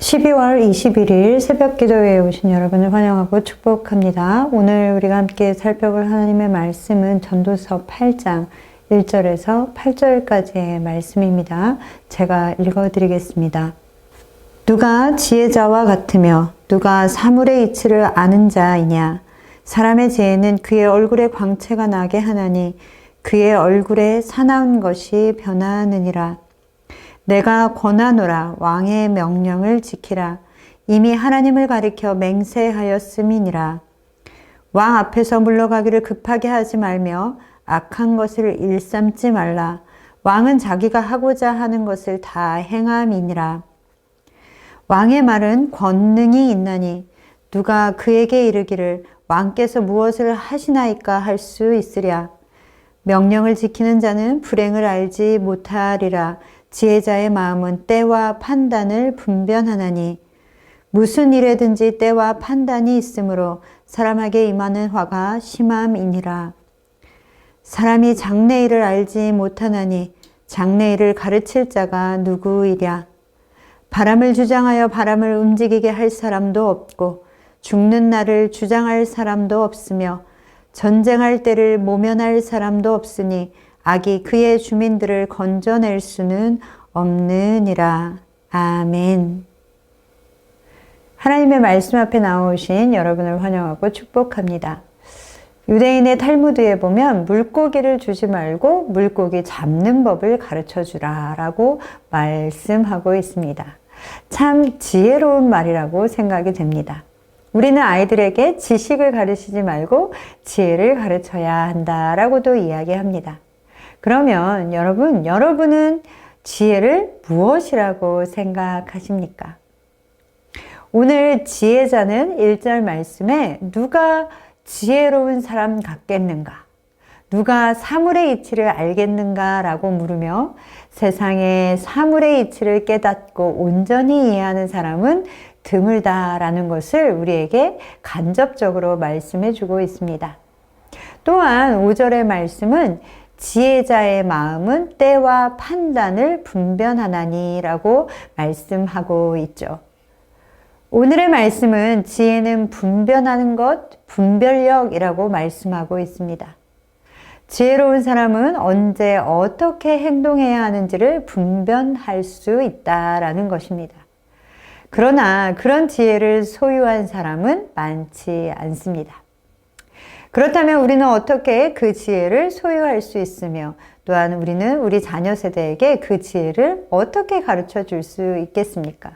12월 21일 새벽 기도회에 오신 여러분을 환영하고 축복합니다. 오늘 우리가 함께 살펴볼 하나님의 말씀은 전도서 8장 1절에서 8절까지의 말씀입니다. 제가 읽어드리겠습니다. 누가 지혜자와 같으며 누가 사물의 이치를 아는 자이냐? 사람의 지혜는 그의 얼굴에 광채가 나게 하나니 그의 얼굴에 사나운 것이 변하느니라. 내가 권하노라. 왕의 명령을 지키라. 이미 하나님을 가리켜 맹세하였음이니라. 왕 앞에서 물러가기를 급하게 하지 말며 악한 것을 일삼지 말라. 왕은 자기가 하고자 하는 것을 다 행함이니라. 왕의 말은 권능이 있나니 누가 그에게 이르기를 왕께서 무엇을 하시나이까 할 수 있으랴. 명령을 지키는 자는 불행을 알지 못하리라. 지혜자의 마음은 때와 판단을 분별하나니 무슨 일에든지 때와 판단이 있으므로 사람에게 임하는 화가 심함이니라. 사람이 장래일을 알지 못하나니 장래일을 가르칠 자가 누구이랴. 바람을 주장하여 바람을 움직이게 할 사람도 없고 죽는 날을 주장할 사람도 없으며 전쟁할 때를 모면할 사람도 없으니 악이 그의 주민들을 건져낼 수는 없느니라. 아멘. 하나님의 말씀 앞에 나오신 여러분을 환영하고 축복합니다. 유대인의 탈무드에 보면 물고기를 주지 말고 물고기 잡는 법을 가르쳐 주라 라고 말씀하고 있습니다. 참 지혜로운 말이라고 생각이 됩니다. 우리는 아이들에게 지식을 가르치지 말고 지혜를 가르쳐야 한다라고도 이야기합니다. 그러면 여러분은 지혜를 무엇이라고 생각하십니까? 오늘 지혜자는 1절 말씀에 누가 지혜로운 사람 같겠는가? 누가 사물의 이치를 알겠는가? 라고 물으며 세상의 사물의 이치를 깨닫고 온전히 이해하는 사람은 드물다라는 것을 우리에게 간접적으로 말씀해 주고 있습니다. 또한 5절의 말씀은 지혜자의 마음은 때와 판단을 분별하나니 라고 말씀하고 있죠. 오늘의 말씀은 지혜는 분별하는 것, 분별력이라고 말씀하고 있습니다. 지혜로운 사람은 언제 어떻게 행동해야 하는지를 분별할 수 있다라는 것입니다. 그러나 그런 지혜를 소유한 사람은 많지 않습니다. 그렇다면 우리는 어떻게 그 지혜를 소유할 수 있으며 또한 우리는 우리 자녀 세대에게 그 지혜를 어떻게 가르쳐 줄 수 있겠습니까?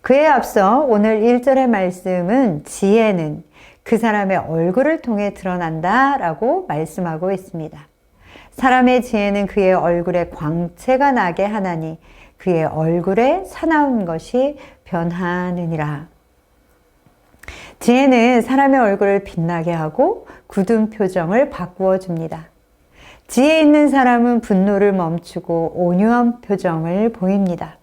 그에 앞서 오늘 1절의 말씀은 지혜는 그 사람의 얼굴을 통해 드러난다 라고 말씀하고 있습니다. 사람의 지혜는 그의 얼굴에 광채가 나게 하나니 그의 얼굴에 사나운 것이 변하느니라. 지혜는 사람의 얼굴을 빛나게 하고 굳은 표정을 바꾸어 줍니다. 지혜 있는 사람은 분노를 멈추고 온유한 표정을 보입니다.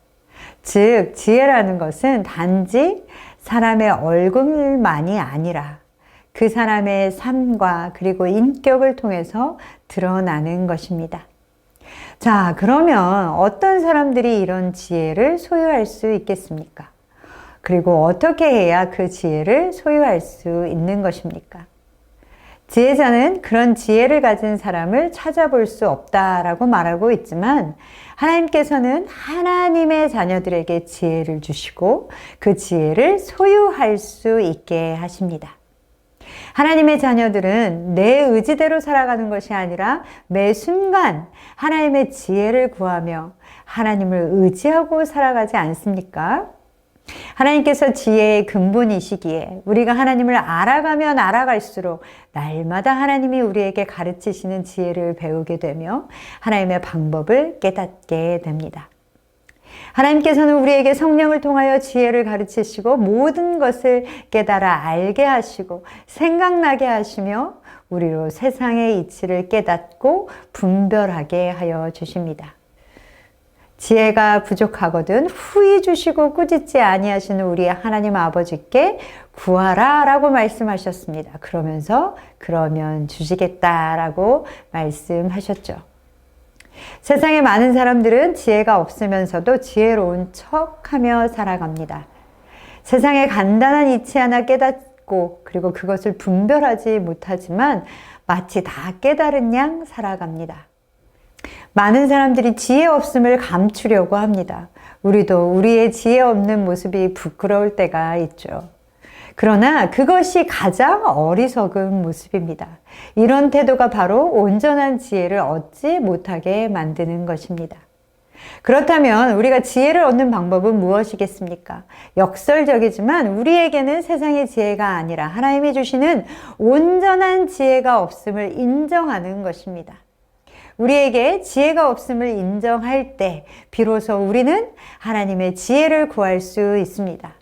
즉, 지혜라는 것은 단지 사람의 얼굴만이 아니라 그 사람의 삶과 그리고 인격을 통해서 드러나는 것입니다. 자, 그러면 어떤 사람들이 이런 지혜를 소유할 수 있겠습니까? 그리고 어떻게 해야 그 지혜를 소유할 수 있는 것입니까? 지혜자는 그런 지혜를 가진 사람을 찾아볼 수 없다라고 말하고 있지만 하나님께서는 하나님의 자녀들에게 지혜를 주시고 그 지혜를 소유할 수 있게 하십니다. 하나님의 자녀들은 내 의지대로 살아가는 것이 아니라 매 순간 하나님의 지혜를 구하며 하나님을 의지하고 살아가지 않습니까? 하나님께서 지혜의 근본이시기에 우리가 하나님을 알아가면 알아갈수록 날마다 하나님이 우리에게 가르치시는 지혜를 배우게 되며 하나님의 방법을 깨닫게 됩니다. 하나님께서는 우리에게 성령을 통하여 지혜를 가르치시고 모든 것을 깨달아 알게 하시고 생각나게 하시며 우리로 세상의 이치를 깨닫고 분별하게 하여 주십니다. 지혜가 부족하거든 후히 주시고 꾸짖지 아니하시는 우리 하나님 아버지께 구하라 라고 말씀하셨습니다. 그러면서 그러면 주시겠다 라고 말씀하셨죠. 세상에 많은 사람들은 지혜가 없으면서도 지혜로운 척하며 살아갑니다. 세상에 간단한 이치 하나 깨닫고 그리고 그것을 분별하지 못하지만 마치 다 깨달은 양 살아갑니다. 많은 사람들이 지혜 없음을 감추려고 합니다. 우리도 우리의 지혜 없는 모습이 부끄러울 때가 있죠. 그러나 그것이 가장 어리석은 모습입니다. 이런 태도가 바로 온전한 지혜를 얻지 못하게 만드는 것입니다. 그렇다면 우리가 지혜를 얻는 방법은 무엇이겠습니까? 역설적이지만 우리에게는 세상의 지혜가 아니라 하나님이 주시는 온전한 지혜가 없음을 인정하는 것입니다. 우리에게 지혜가 없음을 인정할 때 비로소 우리는 하나님의 지혜를 구할 수 있습니다.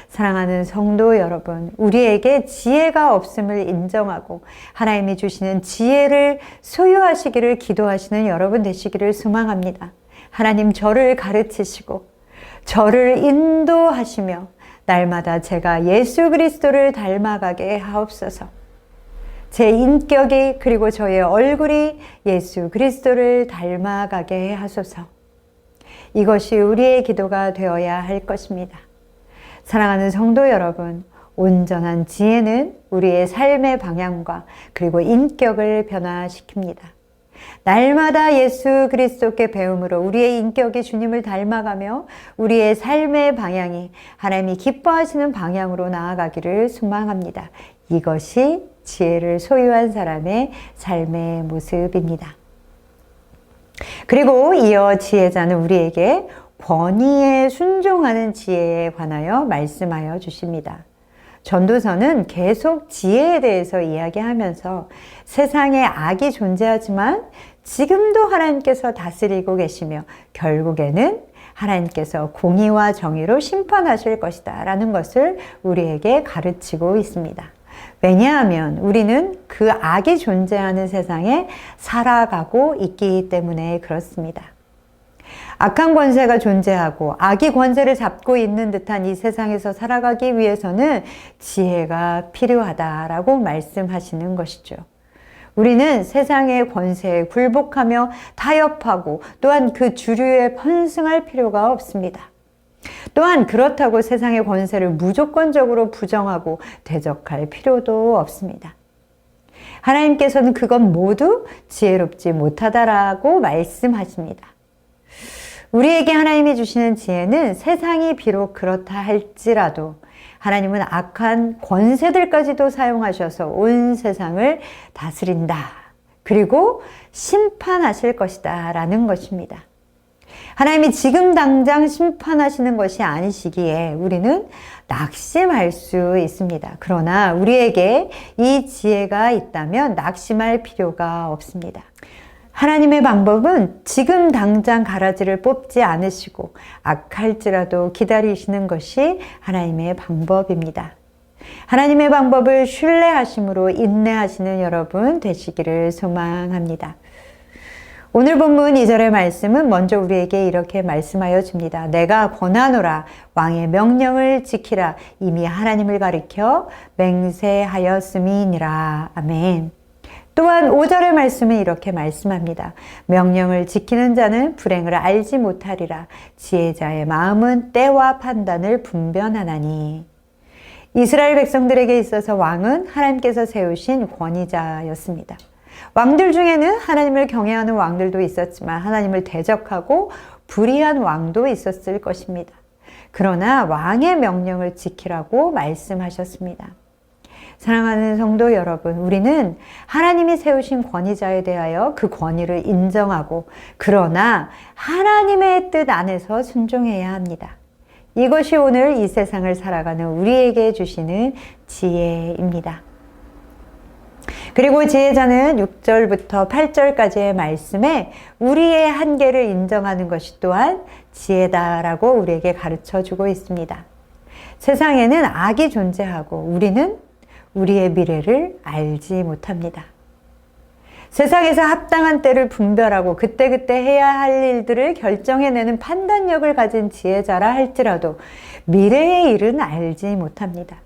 사랑하는 성도 여러분, 우리에게 지혜가 없음을 인정하고 하나님이 주시는 지혜를 소유하시기를 기도하시는 여러분 되시기를 소망합니다. 하나님 저를 가르치시고 저를 인도하시며 날마다 제가 예수 그리스도를 닮아가게 하옵소서. 제 인격이 그리고 저의 얼굴이 예수 그리스도를 닮아가게 하소서. 이것이 우리의 기도가 되어야 할 것입니다. 사랑하는 성도 여러분, 온전한 지혜는 우리의 삶의 방향과 그리고 인격을 변화시킵니다. 날마다 예수 그리스도께 배움으로 우리의 인격이 주님을 닮아가며 우리의 삶의 방향이 하나님이 기뻐하시는 방향으로 나아가기를 소망합니다. 이것이 지혜를 소유한 사람의 삶의 모습입니다. 그리고 이어 지혜자는 우리에게 권위에 순종하는 지혜에 관하여 말씀하여 주십니다. 전도서는 계속 지혜에 대해서 이야기하면서 세상에 악이 존재하지만 지금도 하나님께서 다스리고 계시며 결국에는 하나님께서 공의와 정의로 심판하실 것이다 라는 것을 우리에게 가르치고 있습니다. 왜냐하면 우리는 그 악이 존재하는 세상에 살아가고 있기 때문에 그렇습니다. 악한 권세가 존재하고 악이 권세를 잡고 있는 듯한 이 세상에서 살아가기 위해서는 지혜가 필요하다라고 말씀하시는 것이죠. 우리는 세상의 권세에 굴복하며 타협하고 또한 그 주류에 편승할 필요가 없습니다. 또한 그렇다고 세상의 권세를 무조건적으로 부정하고 대적할 필요도 없습니다. 하나님께서는 그건 모두 지혜롭지 못하다라고 말씀하십니다. 우리에게 하나님이 주시는 지혜는 세상이 비록 그렇다 할지라도 하나님은 악한 권세들까지도 사용하셔서 온 세상을 다스린다. 그리고 심판하실 것이다 라는 것입니다. 하나님이 지금 당장 심판하시는 것이 아니시기에 우리는 낙심할 수 있습니다. 그러나 우리에게 이 지혜가 있다면 낙심할 필요가 없습니다. 하나님의 방법은 지금 당장 가라지를 뽑지 않으시고 악할지라도 기다리시는 것이 하나님의 방법입니다. 하나님의 방법을 신뢰하심으로 인내하시는 여러분 되시기를 소망합니다. 오늘 본문 2절의 말씀은 먼저 우리에게 이렇게 말씀하여 줍니다. 내가 권하노라 왕의 명령을 지키라 이미 하나님을 가리켜 맹세하였음이니라. 아멘. 또한 5절의 말씀은 이렇게 말씀합니다. 명령을 지키는 자는 불행을 알지 못하리라. 지혜자의 마음은 때와 판단을 분별하나니. 이스라엘 백성들에게 있어서 왕은 하나님께서 세우신 권위자였습니다. 왕들 중에는 하나님을 경외하는 왕들도 있었지만 하나님을 대적하고 불의한 왕도 있었을 것입니다. 그러나 왕의 명령을 지키라고 말씀하셨습니다. 사랑하는 성도 여러분, 우리는 하나님이 세우신 권위자에 대하여 그 권위를 인정하고 그러나 하나님의 뜻 안에서 순종해야 합니다. 이것이 오늘 이 세상을 살아가는 우리에게 주시는 지혜입니다. 그리고 지혜자는 6절부터 8절까지의 말씀에 우리의 한계를 인정하는 것이 또한 지혜다라고 우리에게 가르쳐주고 있습니다. 세상에는 악이 존재하고 우리는 우리의 미래를 알지 못합니다. 세상에서 합당한 때를 분별하고 그때그때 해야 할 일들을 결정해내는 판단력을 가진 지혜자라 할지라도 미래의 일은 알지 못합니다.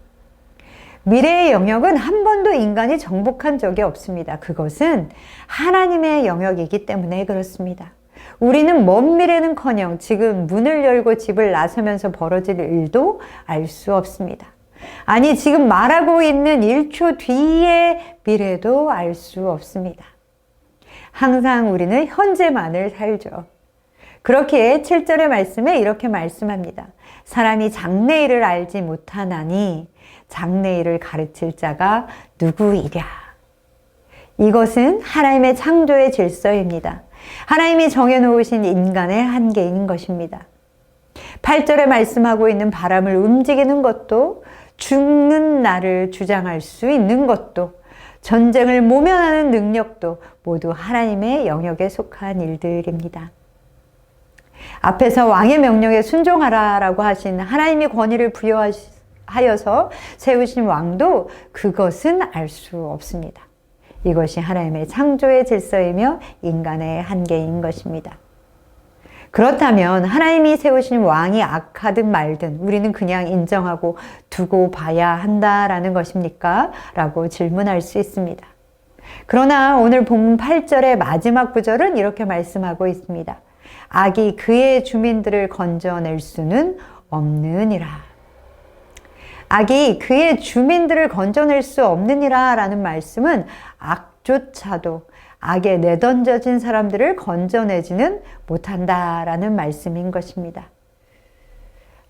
미래의 영역은 한 번도 인간이 정복한 적이 없습니다. 그것은 하나님의 영역이기 때문에 그렇습니다. 우리는 먼 미래는커녕 지금 문을 열고 집을 나서면서 벌어질 일도 알 수 없습니다. 아니, 지금 말하고 있는 1초 뒤의 미래도 알 수 없습니다. 항상 우리는 현재만을 살죠. 그렇기에 7절의 말씀에 이렇게 말씀합니다. 사람이 장래일을 알지 못하나니 장래일을 가르칠 자가 누구이랴. 이것은 하나님의 창조의 질서입니다. 하나님이 정해놓으신 인간의 한계인 것입니다. 8절에 말씀하고 있는 바람을 움직이는 것도, 죽는 나를 주장할 수 있는 것도, 전쟁을 모면하는 능력도 모두 하나님의 영역에 속한 일들입니다. 앞에서 왕의 명령에 순종하라라고 하신 하나님이 권위를 부여하여서 세우신 왕도 그것은 알 수 없습니다. 이것이 하나님의 창조의 질서이며 인간의 한계인 것입니다. 그렇다면 하나님이 세우신 왕이 악하든 말든 우리는 그냥 인정하고 두고 봐야 한다라는 것입니까? 라고 질문할 수 있습니다. 그러나 오늘 본문 8절의 마지막 구절은 이렇게 말씀하고 있습니다. 악이 그의 주민들을 건져낼 수는 없느니라. 악이 그의 주민들을 건져낼 수 없느니라 라는 말씀은 악조차도 악에 내던져진 사람들을 건져내지는 못한다라는 말씀인 것입니다.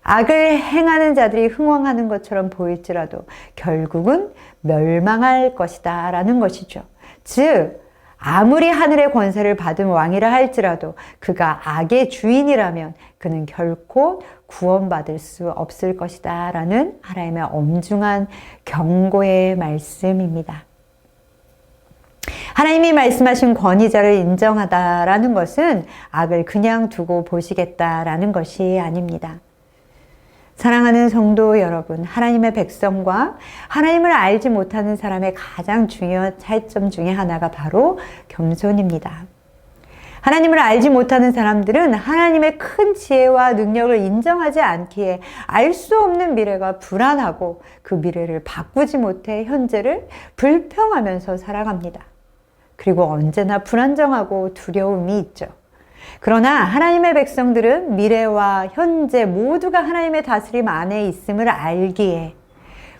악을 행하는 자들이 흥왕하는 것처럼 보일지라도 결국은 멸망할 것이다 라는 것이죠. 즉, 아무리 하늘의 권세를 받은 왕이라 할지라도 그가 악의 주인이라면 그는 결코 구원받을 수 없을 것이다 라는 하나님의 엄중한 경고의 말씀입니다. 하나님이 말씀하신 권위자를 인정하다라는 것은 악을 그냥 두고 보시겠다라는 것이 아닙니다. 사랑하는 성도 여러분, 하나님의 백성과 하나님을 알지 못하는 사람의 가장 중요한 차이점 중에 하나가 바로 겸손입니다. 하나님을 알지 못하는 사람들은 하나님의 큰 지혜와 능력을 인정하지 않기에 알 수 없는 미래가 불안하고 그 미래를 바꾸지 못해 현재를 불평하면서 살아갑니다. 그리고 언제나 불안정하고 두려움이 있죠. 그러나 하나님의 백성들은 미래와 현재 모두가 하나님의 다스림 안에 있음을 알기에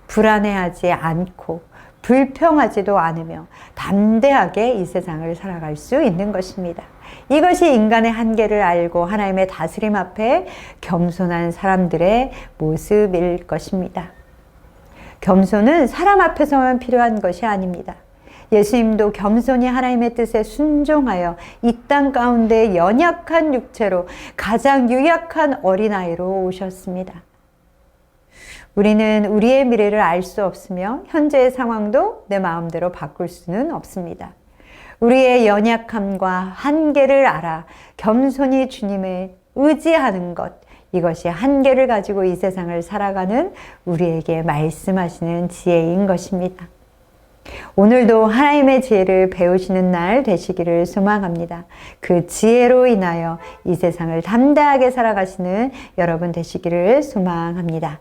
불안해하지 않고 불평하지도 않으며 담대하게 이 세상을 살아갈 수 있는 것입니다. 이것이 인간의 한계를 알고 하나님의 다스림 앞에 겸손한 사람들의 모습일 것입니다. 겸손은 사람 앞에서만 필요한 것이 아닙니다. 예수님도 겸손히 하나님의 뜻에 순종하여 이 땅 가운데 연약한 육체로 가장 유약한 어린아이로 오셨습니다. 우리는 우리의 미래를 알 수 없으며 현재의 상황도 내 마음대로 바꿀 수는 없습니다. 우리의 연약함과 한계를 알아 겸손히 주님을 의지하는 것, 이것이 한계를 가지고 이 세상을 살아가는 우리에게 말씀하시는 지혜인 것입니다. 오늘도 하나님의 지혜를 배우시는 날 되시기를 소망합니다. 그 지혜로 인하여 이 세상을 담대하게 살아가시는 여러분 되시기를 소망합니다.